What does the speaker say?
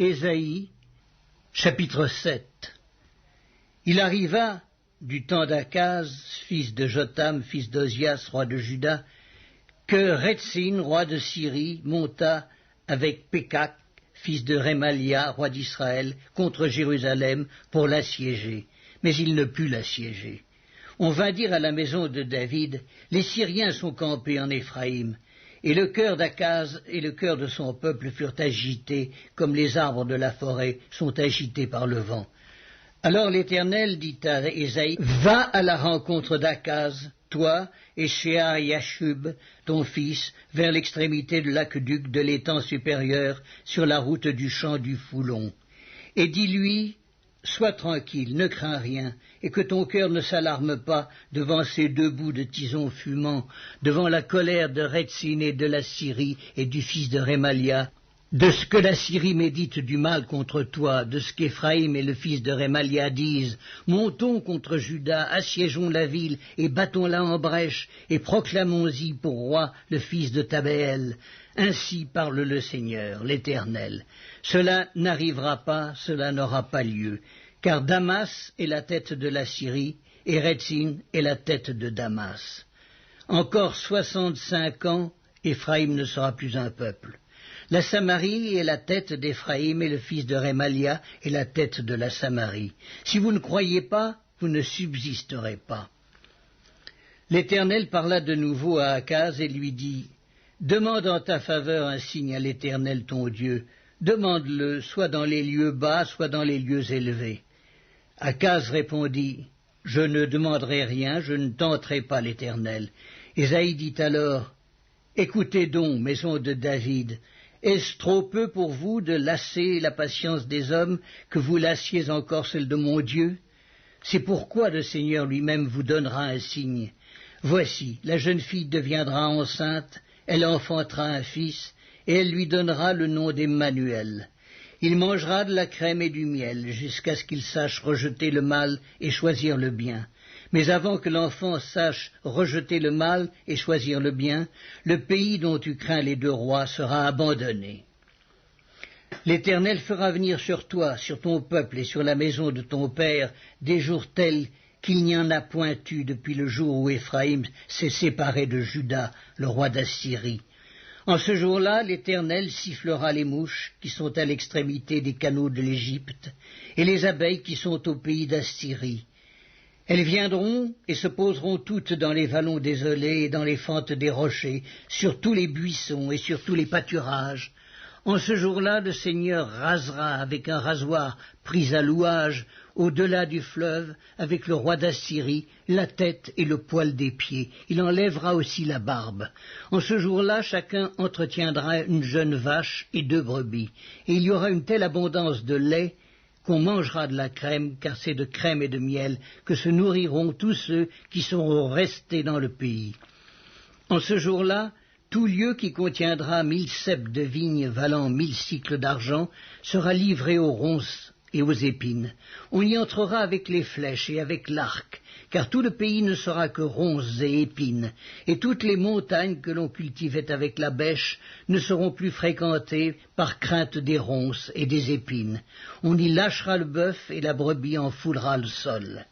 Ésaïe, chapitre 7. Il arriva, du temps d'Akaz, fils de Jotham, fils d'Ozias, roi de Juda, que Rétzin, roi de Syrie, monta avec Pékak, fils de Rémalia, roi d'Israël, contre Jérusalem pour l'assiéger. Mais il ne put l'assiéger. On vint dire à la maison de David, les Syriens sont campés en Éphraïm. Et le cœur d'Akaz et le cœur de son peuple furent agités, comme les arbres de la forêt sont agités par le vent. Alors l'Éternel dit à Ésaïe, va à la rencontre d'Akaz, toi et Shear-Yashub, ton fils, vers l'extrémité de l'aqueduc de l'étang supérieur, sur la route du champ du Foulon. Et dis-lui, sois tranquille, ne crains rien, et que ton cœur ne s'alarme pas devant ces deux bouts de tison fumant, devant la colère de Rétzin et de la Syrie et du fils de Rémalia, de ce que la Syrie médite du mal contre toi, de ce qu'Éphraïm et le fils de Rémalia disent, montons contre Juda, assiégeons la ville, et battons-la en brèche, et proclamons-y pour roi le fils de Tabéel. Ainsi parle le Seigneur, l'Éternel. Cela n'arrivera pas, cela n'aura pas lieu, car Damas est la tête de la Syrie, et Rétzin est la tête de Damas. Encore 65 ans, Éphraïm ne sera plus un peuple. La Samarie est la tête d'Éphraïm, et le fils de Rémalia est la tête de la Samarie. Si vous ne croyez pas, vous ne subsisterez pas. L'Éternel parla de nouveau à Akaz et lui dit, demande en ta faveur un signe à l'Éternel ton Dieu. Demande-le, soit dans les lieux bas, soit dans les lieux élevés. Akaz répondit, je ne demanderai rien, je ne tenterai pas l'Éternel. Ésaïe dit alors, écoutez donc, maison de David, est-ce trop peu pour vous de lasser la patience des hommes, que vous lassiez encore celle de mon Dieu? C'est pourquoi le Seigneur lui-même vous donnera un signe. Voici, la jeune fille deviendra enceinte, elle enfantera un fils, et elle lui donnera le nom d'Emmanuel. Il mangera de la crème et du miel, jusqu'à ce qu'il sache rejeter le mal et choisir le bien. Mais avant que l'enfant sache rejeter le mal et choisir le bien, le pays dont tu crains les deux rois sera abandonné. L'Éternel fera venir sur toi, sur ton peuple et sur la maison de ton père, des jours tels qu'il n'y en a point eu depuis le jour où Éphraïm s'est séparé de Juda, le roi d'Assyrie. En ce jour-là, l'Éternel sifflera les mouches qui sont à l'extrémité des canaux de l'Égypte, et les abeilles qui sont au pays d'Assyrie. Elles viendront et se poseront toutes dans les vallons désolés et dans les fentes des rochers, sur tous les buissons et sur tous les pâturages. En ce jour-là, le Seigneur rasera avec un rasoir pris à louage, au-delà du fleuve, avec le roi d'Assyrie, la tête et le poil des pieds. Il enlèvera aussi la barbe. En ce jour-là, chacun entretiendra une jeune vache et 2 brebis. Et il y aura une telle abondance de lait qu'on mangera de la crème, car c'est de crème et de miel que se nourriront tous ceux qui seront restés dans le pays. En ce jour-là, tout lieu qui contiendra 1000 ceps de vigne valant 1000 cycles d'argent sera livré aux ronces et aux épines. On y entrera avec les flèches et avec l'arc, car tout le pays ne sera que ronces et épines, et toutes les montagnes que l'on cultivait avec la bêche ne seront plus fréquentées par crainte des ronces et des épines. On y lâchera le bœuf et la brebis en foulera le sol.